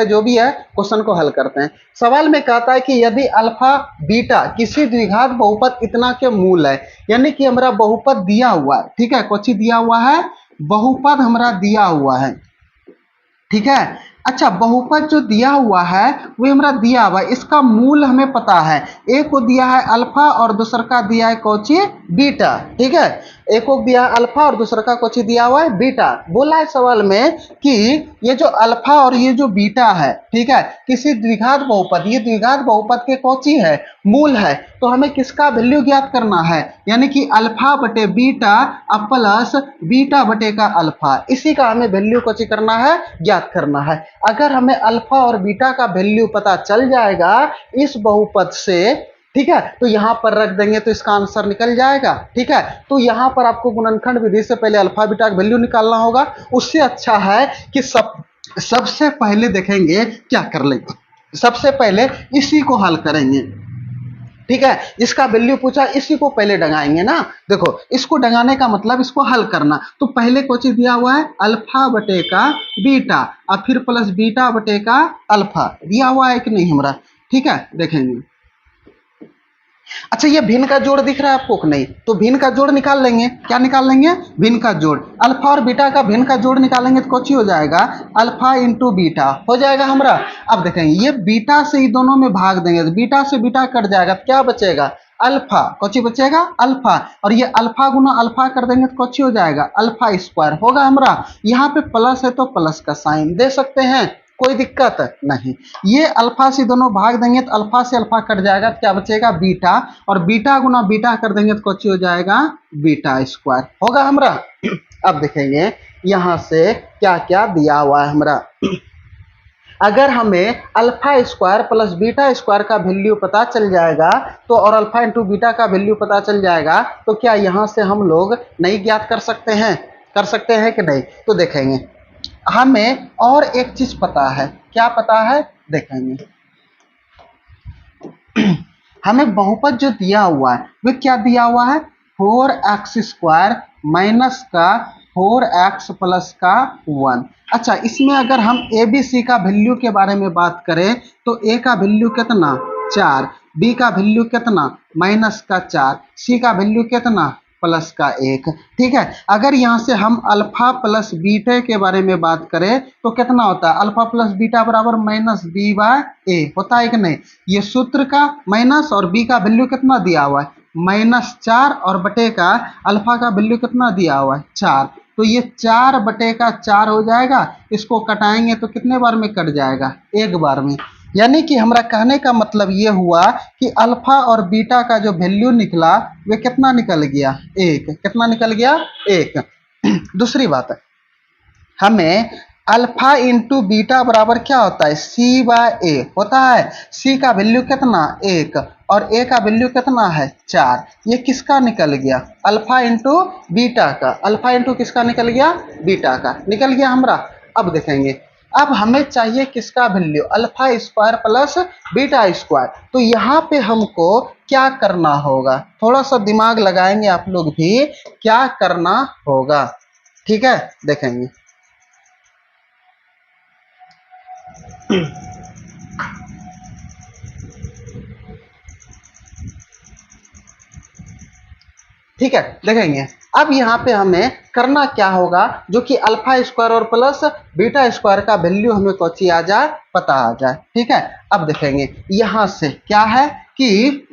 जो भी है क्वेश्चन को हल करते हैं। सवाल में कहता है कि यदि अल्फा बीटा किसी द्विघात बहुपद इतना के मूल है, यानी कि हमारा बहुपद दिया हुआ है, ठीक है, कुछ दिया हुआ है, बहुपद हमारा दिया हुआ है, ठीक है। अच्छा, बहुपद जो दिया हुआ है वो हमारा दिया हुआ है, इसका मूल हमें पता है, एक को दिया है अल्फा और दूसरा का दिया है कोची बीटा, ठीक है, एक को दिया है अल्फा और दूसरा का कोची दिया हुआ है बीटा। बोला है सवाल में कि ये जो अल्फा और ये जो बीटा है, ठीक है, किसी द्विघात बहुपद, ये द्विघात बहुपद के कोची है, मूल है, तो हमें किसका वैल्यू ज्ञात करना है, यानी कि अल्फा बटे बीटा अब प्लस बीटा बटे का अल्फा, इसी का हमें वैल्यू कोची करना है, ज्ञात करना है। अगर हमें अल्फा और बीटा का वैल्यू पता चल जाएगा इस बहुपद से, ठीक है, तो यहां पर रख देंगे तो इसका आंसर निकल जाएगा, ठीक है। तो यहां पर आपको गुणनखंड विधि से पहले अल्फा बीटा का वैल्यू निकालना होगा। उससे अच्छा है कि सबसे पहले देखेंगे क्या कर लेंगे, सबसे पहले इसी को हल करेंगे, ठीक है, इसका वैल्यू पूछा, इसी को पहले डंगाएंगे ना। देखो, इसको डंगाने का मतलब इसको हल करना, तो पहले कोची दिया हुआ है अल्फा बटे का बीटा और फिर प्लस बीटा बटे का अल्फा दिया हुआ है कि नहीं हमारा, ठीक है, देखेंगे। अच्छा, ये भिन्न का जोड़ दिख रहा है आपको कि नहीं, तो भिन्न का जोड़ निकाल लेंगे, क्या निकाल लेंगे, भिन्न का जोड़, अल्फा और बीटा का भिन्न का जोड़ निकालेंगे तो कुछ हो जाएगा अल्फा इंटू बीटा हो जाएगा हमारा। अब देखेंगे ये बीटा से ही दोनों में भाग देंगे, तो बीटा से बीटा कट जाएगा तो क्या बचेगा, अल्फा, कुछ बचेगा अल्फा, और ये अल्फा गुना अल्फा कर देंगे तो कुछ हो जाएगा अल्फा स्क्वायर होगा हमारा। यहाँ पे प्लस है तो प्लस का साइन दे सकते हैं, कोई दिक्कत नहीं। ये अल्फा से दोनों भाग देंगे तो अल्फा से अल्फा कट जाएगा तो क्या बचेगा बीटा, और बीटा गुना बीटा कर देंगे तो कुछ हो जाएगा बीटा स्क्वायर होगा हमारा। अब देखेंगे यहां से क्या क्या दिया हुआ है हमारा। अगर हमें alpha square plus beta square का वैल्यू पता चल जाएगा तो, और अल्फा इंटू बीटा का वैल्यू पता चल जाएगा तो क्या यहां से हम लोग नहीं ज्ञात कर सकते हैं कि नहीं, तो देखेंगे हमें और एक चीज पता है, क्या पता है, देखेंगे हमें बहुपद जो दिया हुआ है वो क्या दिया हुआ है, 4x स्क्वायर माइनस का 4x प्लस का 1। अच्छा, इसमें अगर हम ए बी सी का वैल्यू के बारे में बात करें तो ए का वैल्यू कितना 4, बी का वैल्यू कितना माइनस का 4, सी का वैल्यू कितना प्लस का 1, ठीक है। अगर यहाँ से हम अल्फा प्लस बीटा के बारे में बात करें तो कितना होता है, अल्फा प्लस बीटा बराबर माइनस बी बाय ए होता है कि नहीं, ये सूत्र का माइनस और बी का वैल्यू कितना दिया हुआ है -4 और बटे का अल्फा का वैल्यू कितना दिया हुआ है 4, तो ये 4 बटे का 4 हो जाएगा, इसको कटाएंगे तो कितने बार में कट जाएगा, एक बार में। यानी कि हमारा कहने का मतलब ये हुआ कि अल्फा और बीटा का जो वैल्यू निकला वे कितना निकल गया, एक, कितना निकल गया, एक। दूसरी बात है, हमें अल्फा इंटू बीटा बराबर क्या होता है, सी बाय ए होता है, सी का वैल्यू कितना, एक, और ए का वैल्यू कितना है 4, ये किसका निकल गया, अल्फा इंटू बीटा का, अल्फा इंटू किसका निकल गया, बीटा का निकल गया हमारा। अब देखेंगे, अब हमें चाहिए किसका value, alpha square plus beta square, तो यहाँ पे हमको क्या करना होगा, थोड़ा सा दिमाग लगाएंगे आप लोग भी, क्या करना होगा, ठीक है, देखेंगे। ठीक है, देखेंगे अब यहाँ पे हमें करना क्या होगा, जो कि अल्फा स्क्वायर और प्लस बीटा स्क्वायर का वैल्यू हमें कौची आ जाए, पता आ जाए, ठीक है। अब देखेंगे यहाँ से क्या है कि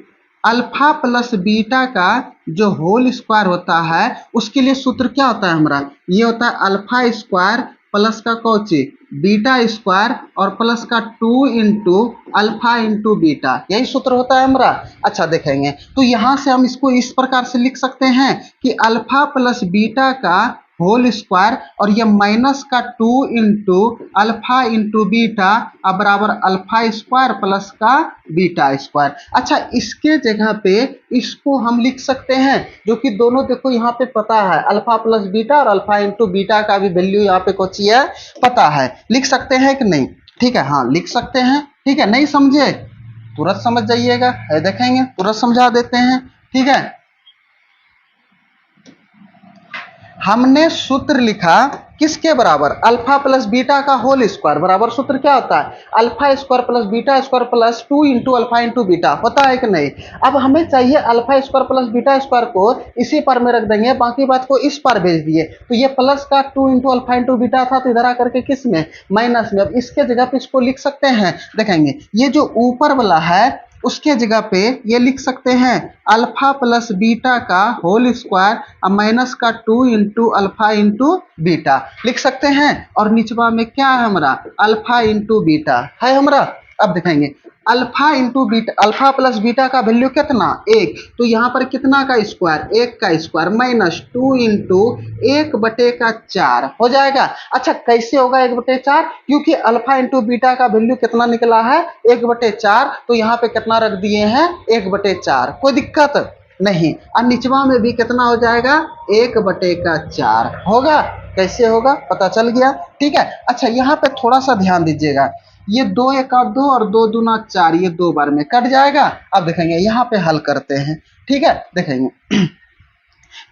अल्फा प्लस बीटा का जो होल स्क्वायर होता है उसके लिए सूत्र क्या होता है हमारा, ये होता है अल्फा स्क्वायर प्लस का कौची बीटा स्क्वायर और प्लस का 2 इंटू अल्फा इंटू बीटा, यही सूत्र होता है हमारा। अच्छा, देखेंगे तो यहां से हम इसको इस प्रकार से लिख सकते हैं कि अल्फा प्लस बीटा का होल स्क्वायर और ये माइनस का 2 इंटू अल्फा इंटू बीटा अब बराबर अल्फा स्क्वायर प्लस का बीटा स्क्वायर। अच्छा, इसके जगह पे इसको हम लिख सकते हैं, जो कि दोनों देखो यहाँ पे पता है, अल्फा प्लस बीटा और अल्फा इंटू बीटा का भी वैल्यू यहाँ पे कुछ है पता है, लिख सकते हैं कि नहीं, ठीक है, हाँ लिख सकते हैं, ठीक है। नहीं समझे तुरंत समझ जाइएगा, देखेंगे तुरंत समझा देते हैं, ठीक है। हमने सूत्र लिखा किसके बराबर, अल्फा प्लस बीटा का होल स्क्वायर बराबर सूत्र क्या होता है, alpha square plus beta square plus 2 into alpha into beta, होता है कि नहीं। अब हमें चाहिए alpha square plus beta square को इसी पर में रख देंगे, बाकी बात को इस पर भेज दिए, तो ये प्लस का 2 इंटू अल्फा इंटू बीटा था, तो इधर आकर के किस में, माइनस में। अब इसके जगह पे इसको लिख सकते हैं, देखेंगे ये जो ऊपर वाला है उसके जगह पे ये लिख सकते हैं अल्फा प्लस बीटा का होल स्क्वायर अब माइनस का 2 इंटू अल्फा इंटू बीटा लिख सकते हैं, और निचवा में क्या है हमारा, अल्फा इंटू बीटा है हमारा। अब दिखाएंगे alpha into beta, alpha plus beta का वैल्यू कितना, 1, तो यहाँ पर कितना का स्क्वायर, 1 का स्क्वायर माइनस 2 इंटू 1/4 हो जाएगा। अच्छा कैसे होगा 1/4, क्योंकि अल्फा इंटू बीटा का वैल्यू कितना निकला है 1/4, तो यहाँ पे कितना रख दिए हैं 1/4, कोई दिक्कत नहीं। और निचवा में भी कितना हो जाएगा 1/4 होगा। कैसे होगा पता चल गया, ठीक है। अच्छा यहाँ पे थोड़ा सा ध्यान दीजिएगा, ये 2 एका 2 और 2 दूना 4, ये 2 बार में कट जाएगा। अब देखेंगे यहाँ पे हल करते हैं, ठीक है। देखेंगे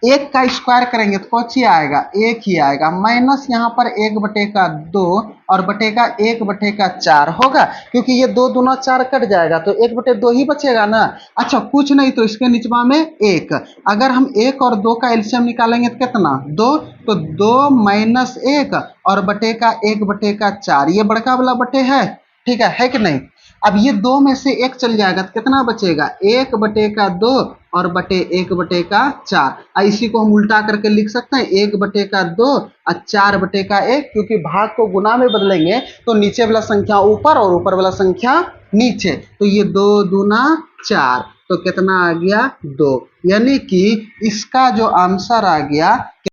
1 का स्क्वायर करेंगे तो कौन आएगा, 1 ही आएगा, माइनस यहाँ पर 1/2 और बटेगा 1/4 होगा, क्योंकि ये 2 दूना 4 कट जाएगा तो 1/2 ही बचेगा ना। अच्छा कुछ नहीं तो इसके निचवा में 1, अगर हम 1 और 2 का एलसीएम निकालेंगे तो कितना 2, तो 2 माइनस 1 और बटे का 1/4, ये बड़का वाला बटे है, ठीक है कि नहीं। अब ये 2 में से 1 चल जाएगा तो कितना बचेगा 1/2 और बटे 1/4। इसी को हम उल्टा करके लिख सकते हैं 1/2 और 4/1, क्योंकि भाग को गुना में बदलेंगे तो नीचे वाला संख्या ऊपर और ऊपर वाला संख्या नीचे, तो ये 2 दूना 4, तो कितना आ गया 2, यानी कि इसका जो आंसर आ गया